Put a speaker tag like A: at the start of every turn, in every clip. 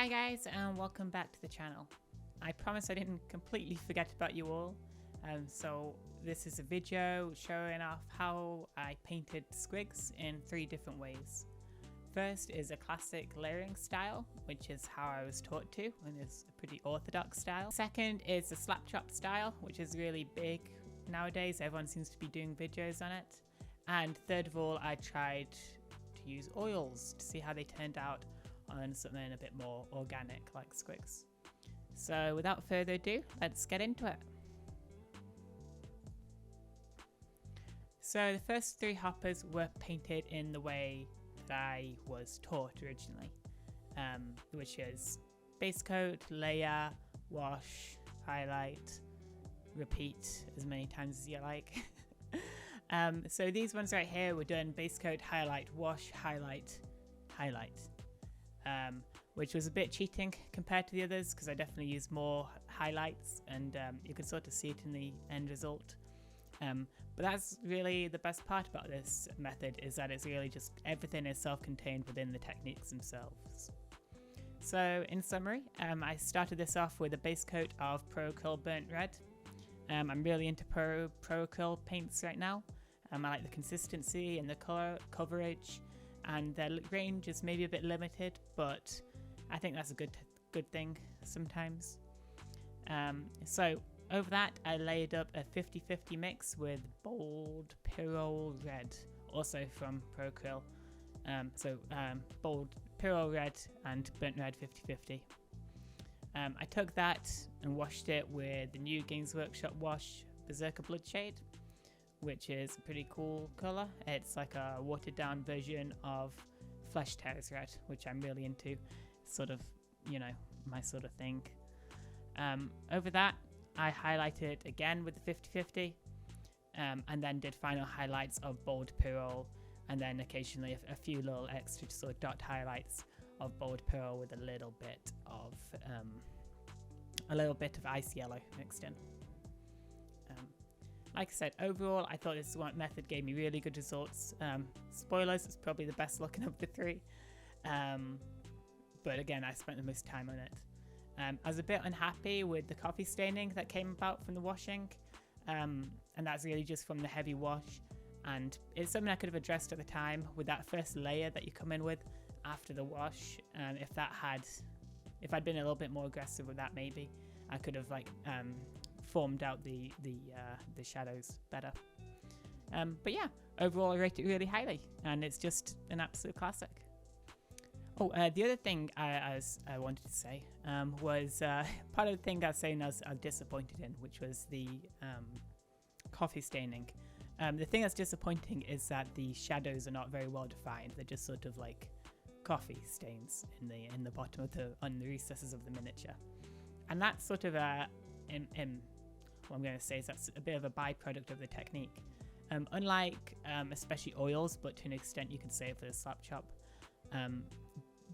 A: Hi guys, and welcome back to the channel. I promise I didn't completely forget about you all. So this is a video showing off how I painted Squigs in 3 different ways. First is a classic layering style, which is how I was taught to, and is a pretty orthodox style. Second is the slap chop style, which is really big nowadays. Everyone seems to be doing videos on it. And third of all, I tried to use oils to see how they turned out on something a bit more organic like Squigs. So without further ado, let's get into it. So the first 3 hoppers were painted in the way that I was taught originally, which is base coat, layer, wash, highlight, repeat as many times as you like. So these ones right here were done base coat, highlight, wash, highlight, highlight. Which was a bit cheating compared to the others because I definitely used more highlights, and you can sort of see it in the end result. But that's really the best part about this method, is that it's really just everything is self-contained within the techniques themselves. So in summary, I started this off with a base coat of Pro Acryl Burnt Red. I'm really into Pro Acryl paints right now. I like the consistency and the color coverage, and their range is maybe a bit limited, but I think that's a good thing sometimes. So over that, I laid up a 50-50 mix with bold Pyrrole Red, also from Pro Acryl. Bold Pyrrole Red and Burnt Red 50-50. I took that and washed it with the new Games Workshop wash Berserker Bloodshade, which is a pretty cool colour. It's like a watered down version of Flesh Tears Red, which I'm really into. Sort of, you know, my sort of thing. Over that, I highlighted again with the 50-50, and then did final highlights of Bold Pyrrole, and then occasionally a few little extra sort of dot highlights of Bold Pyrrole with a little bit of ice yellow mixed in. Like I said, overall, I thought this one method gave me really good results. Spoilers, it's probably the best looking of the 3. But again, I spent the most time on it. I was a bit unhappy with the coffee staining that came about from the washing. And that's really just from the heavy wash. And it's something I could have addressed at the time with that first layer that you come in with after the wash. If I'd been a little bit more aggressive with that, maybe I could have formed out the shadows better. But yeah, overall I rate it really highly, and it's just an absolute classic. Oh, the other thing I wanted to say was part of the thing I was saying I was disappointed in, which was the coffee staining. The thing that's disappointing is that the shadows are not very well defined. They're just sort of like coffee stains in the bottom of on the recesses of the miniature, and that's sort of what I'm going to say is that's a bit of a byproduct of the technique. Unlike especially oils, but to an extent you could say it for the slap chop.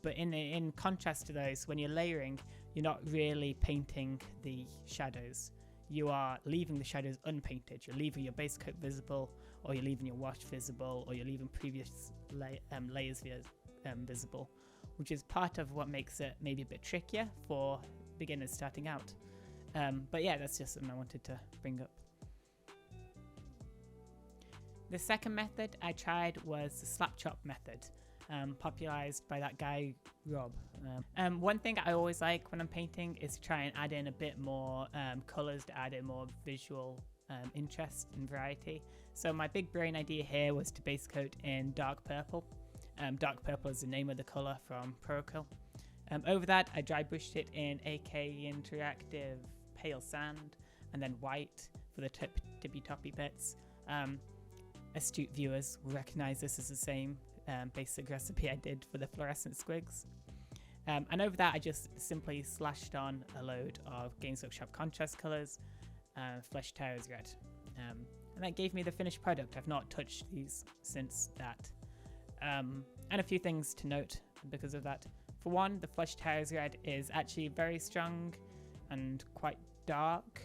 A: But in contrast to those, when you're layering, you're not really painting the shadows. You are leaving the shadows unpainted. You're leaving your base coat visible, or you're leaving your wash visible, or you're leaving previous layers visible, which is part of what makes it maybe a bit trickier for beginners starting out. But yeah, that's just something I wanted to bring up. The second method I tried was the slap chop method, popularized by that guy Rob. One thing I always like when I'm painting is to try and add in a bit more colors, to add in more visual interest and variety. So my big brain idea here was to base coat in dark purple. Dark purple is the name of the color from Pro Acryl. Over that, I dry brushed it in AK Interactive Pale Sand, and then white for the tippy toppy bits. Astute viewers will recognize this as the same basic recipe I did for the fluorescent Squigs. And over that, I just simply slashed on a load of Games Workshop contrast colors, Flesh Tears Red. And that gave me the finished product. I've not touched these since that. And a few things to note because of that. For one, the Flesh Tears Red is actually very strong and quite dark.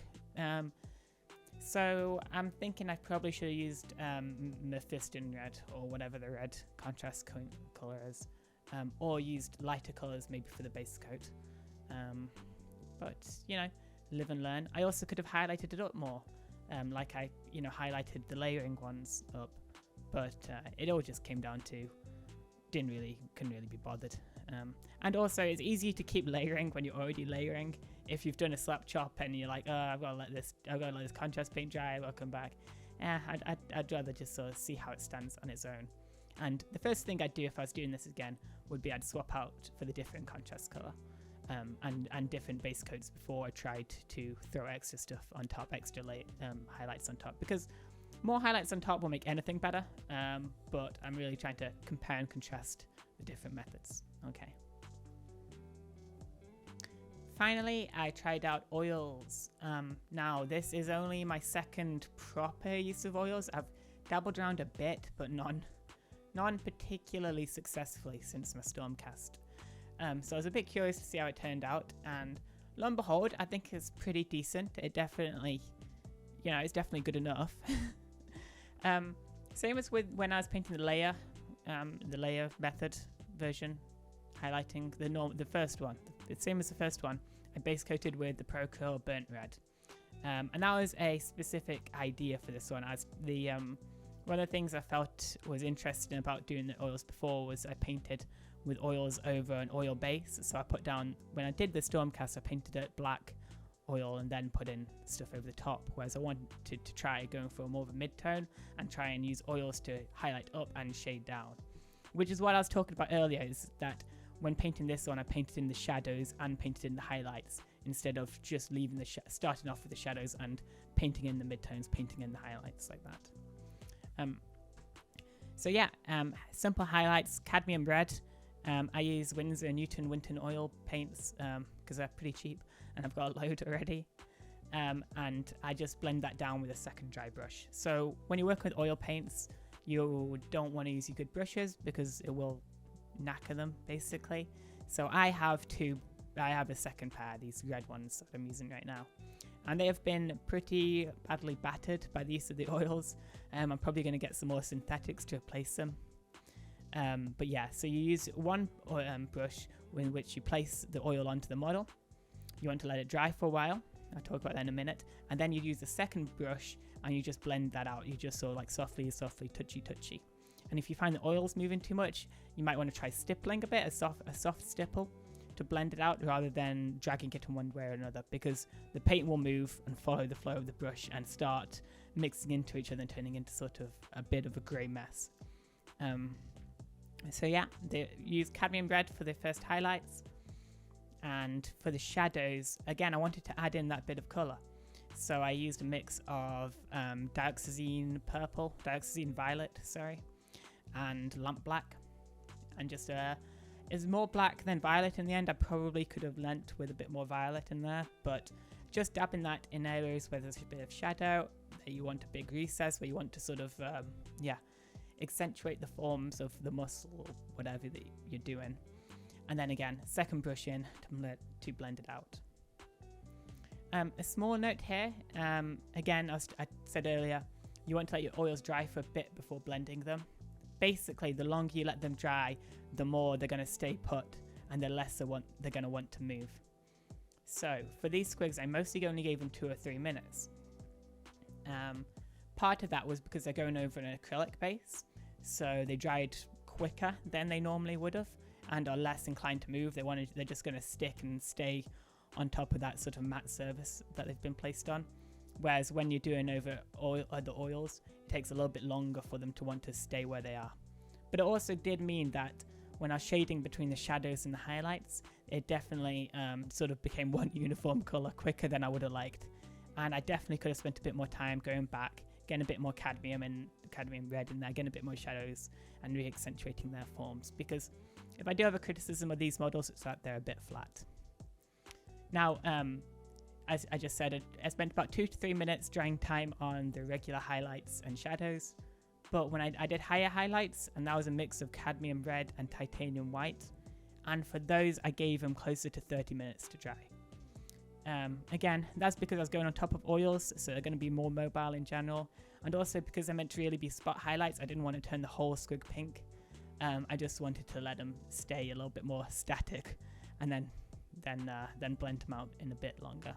A: So I'm thinking I probably should have used Mephiston Red, or whatever the red contrast color is. or used lighter colors maybe for the base coat. But you know, live and learn. I also could have highlighted it up more, like I highlighted the layering ones up, but it all just came down to couldn't really be bothered. And also it's easy to keep layering when you're already layering. If you've done a slap chop and you're like, oh, I've got to let this contrast paint dry, I'll come back. I'd rather just sort of see how it stands on its own. And the first thing I'd do if I was doing this again would be I'd swap out for the different contrast color and different base coats before I tried to throw extra stuff on top, extra highlights on top, because more highlights on top will make anything better, but I'm really trying to compare and contrast the different methods. Okay. Finally, I tried out oils. Now, this is only my second proper use of oils. I've dabbled around a bit, but none particularly successfully since my Stormcast. So I was a bit curious to see how it turned out, and lo and behold, I think it's pretty decent. It definitely, it's definitely good enough. Same as with when I was painting the layer method version, highlighting the first one. The same as the first one, I base coated with the Procure Burnt Red. And that was a specific idea for this one, as the one of the things I felt was interesting about doing the oils before was I painted with oils over an oil base. So I put down, when I did the Stormcast, I painted it black oil and then put in stuff over the top, whereas I wanted to try going for more of a mid-tone and try and use oils to highlight up and shade down, which is what I was talking about earlier, is that when painting this one, I painted in the shadows and painted in the highlights instead of just leaving starting off with the shadows and painting in the midtones, painting in the highlights like that. So yeah, simple highlights, cadmium red. I use Winsor & Newton Winton oil paints because they're pretty cheap and I've got a load already. And I just blend that down with a second dry brush. So when you work with oil paints, you don't want to use your good brushes because it will knacker them basically. So I have a second pair, these red ones that I'm using right now. And they have been pretty badly battered by the use of the oils. I'm probably going to get some more synthetics to replace them. But yeah, so you use one brush in which you place the oil onto the model. You want to let it dry for a while. I'll talk about that in a minute. And then you use the second brush and you just blend that out. You just sort of like softly, touchy. And if you find the oil's moving too much, you might want to try stippling a bit, a soft stipple, to blend it out rather than dragging it in one way or another, because the paint will move and follow the flow of the brush and start mixing into each other and turning into sort of a bit of a grey mess. So yeah, they use cadmium red for the first highlights, and for the shadows, again, I wanted to add in that bit of colour. So I used a mix of dioxazine violet, and lamp black, and just is more black than violet in the end. I probably could have lent with a bit more violet in there, but just dabbing that in areas where there's a bit of shadow, that you want a big recess, where you want to sort of, accentuate the forms of the muscle or whatever that you're doing. And then again, second brush in to blend it out. A small note here, again, I said earlier, you want to let your oils dry for a bit before blending them. Basically, the longer you let them dry, the more they're going to stay put and the less they're going to want to move. So for these squigs, I mostly only gave them 2 or 3 minutes. Part of that was because they're going over an acrylic base, so they dried quicker than they normally would have and are less inclined to move. They're just going to stick and stay on top of that sort of matte surface that they've been placed on. Whereas when you're doing over the oils, it takes a little bit longer for them to want to stay where they are. But it also did mean that when I was shading between the shadows and the highlights, it definitely sort of became one uniform colour quicker than I would have liked. And I definitely could have spent a bit more time going back, getting a bit more cadmium red in there, getting a bit more shadows and re-accentuating their forms. Because if I do have a criticism of these models, it's that they're a bit flat. Now, as I just said, I spent about 2 to 3 minutes drying time on the regular highlights and shadows. But when I did higher highlights, and that was a mix of cadmium red and titanium white, and for those I gave them closer to 30 minutes to dry. Again, that's because I was going on top of oils, so they're going to be more mobile in general, and also because they're meant to really be spot highlights. I didn't want to turn the whole squig pink. I just wanted to let them stay a little bit more static, and then blend them out in a bit longer.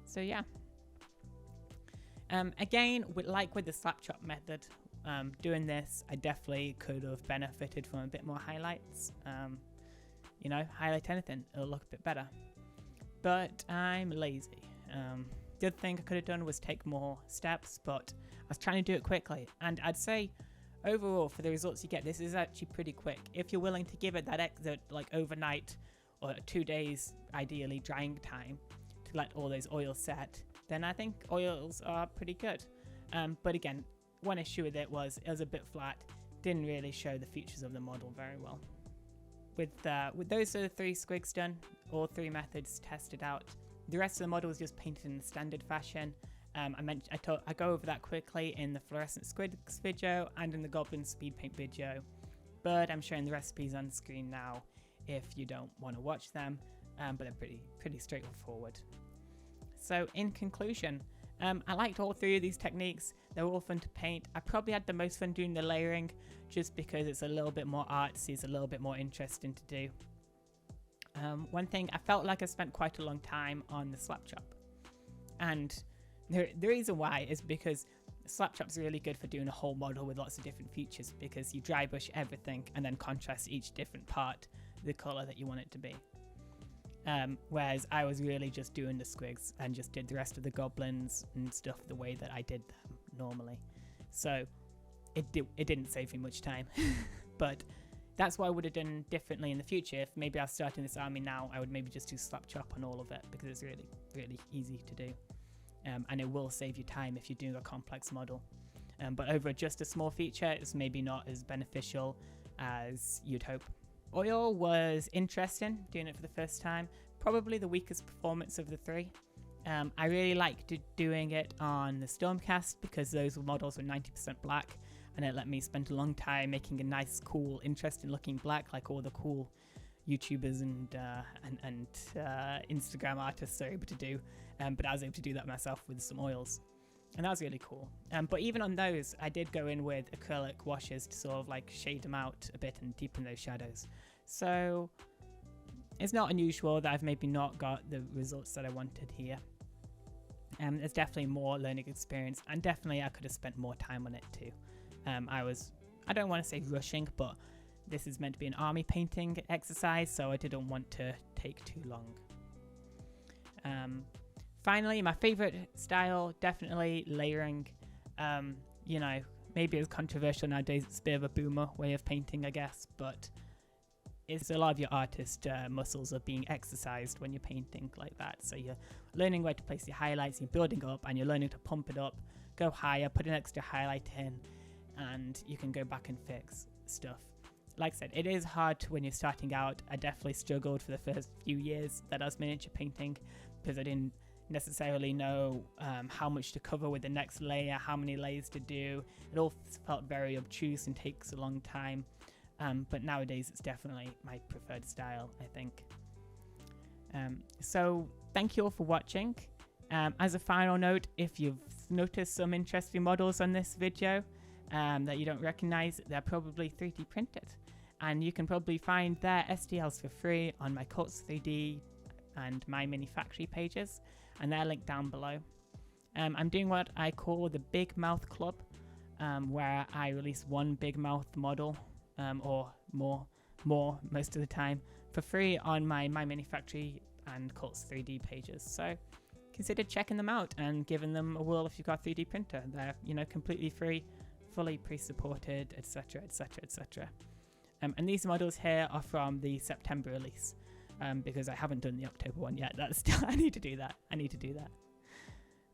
A: So yeah. Again, with the slap chop method, doing this, I definitely could have benefited from a bit more highlights. You know, highlight anything, it'll look a bit better. But I'm lazy. The other thing I could have done was take more steps, but I was trying to do it quickly. And I'd say, overall, for the results you get, this is actually pretty quick. If you're willing to give it that like overnight or 2 days, ideally, drying time to let all those oils set, then I think oils are pretty good. But again, one issue with it was a bit flat, didn't really show the features of the model very well. With those 3 squigs done, all 3 methods tested out, the rest of the model was just painted in the standard fashion. I go over that quickly in the fluorescent squigs video and in the goblin speed paint video, but I'm showing the recipes on screen now if you don't want to watch them, but they're pretty straightforward. So in conclusion, I liked all 3 of these techniques. They were all fun to paint. I probably had the most fun doing the layering just because it's a little bit more artsy, it's a little bit more interesting to do. One thing, I felt like I spent quite a long time on the slap chop, and the reason why is because slap chop's really good for doing a whole model with lots of different features, because you dry brush everything and then contrast each different part the color that you want it to be. Whereas I was really just doing the squigs and just did the rest of the goblins and stuff the way that I did them normally. So it didn't save me much time, but that's what I would have done differently in the future. If maybe I was starting this army now, I would maybe just do slap chop on all of it, because it's really, really easy to do. And it will save you time if you're doing a complex model. But over just a small feature, it's maybe not as beneficial as you'd hope. Oil was interesting, doing it for the first time. Probably the weakest performance of the 3. I really liked doing it on the Stormcast because those models were 90% black, and it let me spend a long time making a nice, cool, interesting looking black like all the cool YouTubers and Instagram artists are able to do. But I was able to do that myself with some oils, and that was really cool. But even on those, I did go in with acrylic washes to sort of like shade them out a bit and deepen those shadows. So it's not unusual that I've maybe not got the results that I wanted here. There's definitely more learning experience, and definitely I could have spent more time on it too. I don't want to say rushing, but this is meant to be an army painting exercise, so I didn't want to take too long. Finally, my favorite style, definitely layering. You know, maybe it's controversial nowadays, it's a bit of a boomer way of painting, I guess, but it's a lot of your artist muscles are being exercised when you're painting like that. So you're learning where to place your highlights, you're building up, and you're learning to pump it up, go higher, put an extra highlight in, and you can go back and fix stuff. Like I said, it is hard when you're starting out. I definitely struggled for the first few years that I was miniature painting, because I didn't necessarily know how much to cover with the next layer, how many layers to do. It all felt very obtuse and takes a long time. But nowadays it's definitely my preferred style, I think. So thank you all for watching. As a final note, if you've noticed some interesting models on this video that you don't recognize, they're probably 3D printed, and you can probably find their STLs for free on my Cults 3D and my Mini Factory pages, and they're linked down below. I'm doing what I call the Big Mouth Club, where I release one big mouth model or more most of the time for free on my Mini Factory and Cults 3D pages. So consider checking them out and giving them a whirl if you've got a 3D printer. They're, you know, completely free, fully pre-supported, etc, etc, etc. And these models here are from the September release, because I haven't done the October one yet. That's still, I need to do that.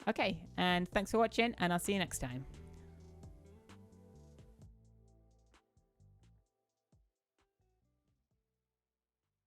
A: Okay, and thanks for watching, and I'll see you next time.